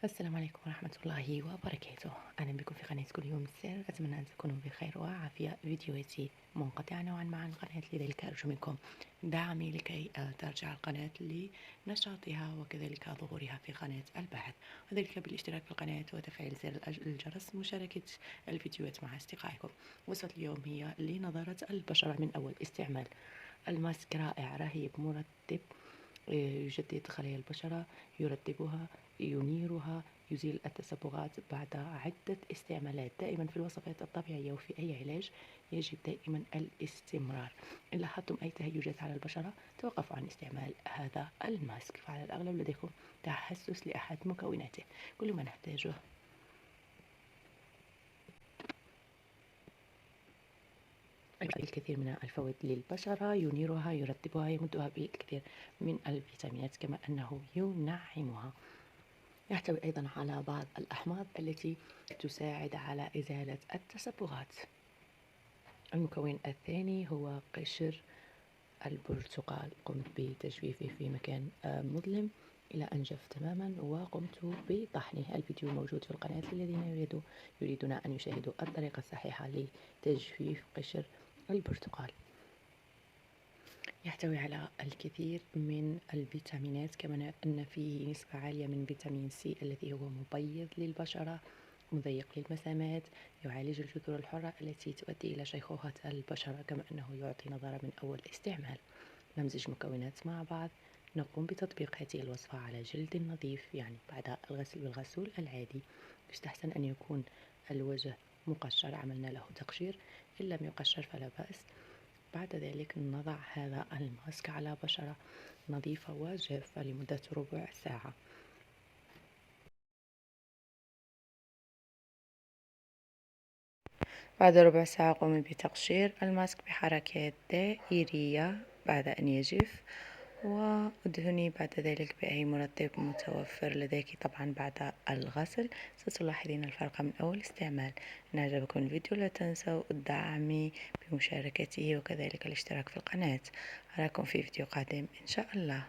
السلام عليكم ورحمة الله وبركاته. أهلا بكم في قناة كل يوم السر. أتمنى أن تكونوا بخير وعافية. فيديوهاتي منقطعة نوعا ما عن القناة، لذلك أرجو منكم دعمي لكي ترجع القناة لنشاطها وكذلك ظهورها في قناة البحث، وذلك بالاشتراك في القناة وتفعيل زر الجرس، مشاركة الفيديوهات مع أصدقائكم. وصفة اليوم هي لنضارة البشرة من أول استعمال. الماسك رائع رهيب مرطب، يجدد خلايا البشرة، يرطبها، ينيرها، يزيل التصبغات بعد عدة استعمالات. دائما في الوصفات الطبيعية وفي أي علاج يجب دائما الاستمرار. إن لاحظتم أي تهيجات على البشرة توقفوا عن استعمال هذا الماسك، فعلى الأغلب لديكم تحسس لأحد مكوناته. كل ما نحتاجه الكثير من الفوائد للبشرة، ينيرها، يرطبها، يمدها بالكثير من الفيتامينات، كما أنه ينعمها. يحتوي أيضا على بعض الأحماض التي تساعد على إزالة التصبغات. المكون الثاني هو قشر البرتقال. قمت بتجفيفه في مكان مظلم إلى أن جف تماما، وقمت بطحنه. الفيديو موجود في القناة للذين يريدون أن يشاهدوا الطريقة الصحيحة لتجفيف قشر البرتقال. يحتوي على الكثير من الفيتامينات، كما أن فيه نسبة عالية من فيتامين سي الذي هو مبيض للبشرة، مضيق للمسامات، يعالج الجذور الحرة التي تؤدي إلى شيخوخة البشرة، كما أنه يعطي نضارة من أول استعمال. نمزج مكونات مع بعض، نقوم بتطبيق هذه الوصفة على جلد نظيف، يعني بعد الغسل بالغسول العادي. يستحسن أن يكون الوجه مقشر، عملنا له تقشير. إن لم يقشر فلا بأس. بعد ذلك نضع هذا الماسك على بشرة نظيفة وجافة لمدة ربع ساعة. بعد ربع ساعة قومي بتقشير الماسك بحركات دائرية بعد أن يجف، وادهني بعد ذلك بأي مرطب متوفر لديك طبعا بعد الغسل. ستلاحظين الفرق من أول استعمال. إن أعجبكم الفيديو لا تنسوا الدعم بمشاركته وكذلك الاشتراك في القناة. أراكم في فيديو قادم إن شاء الله.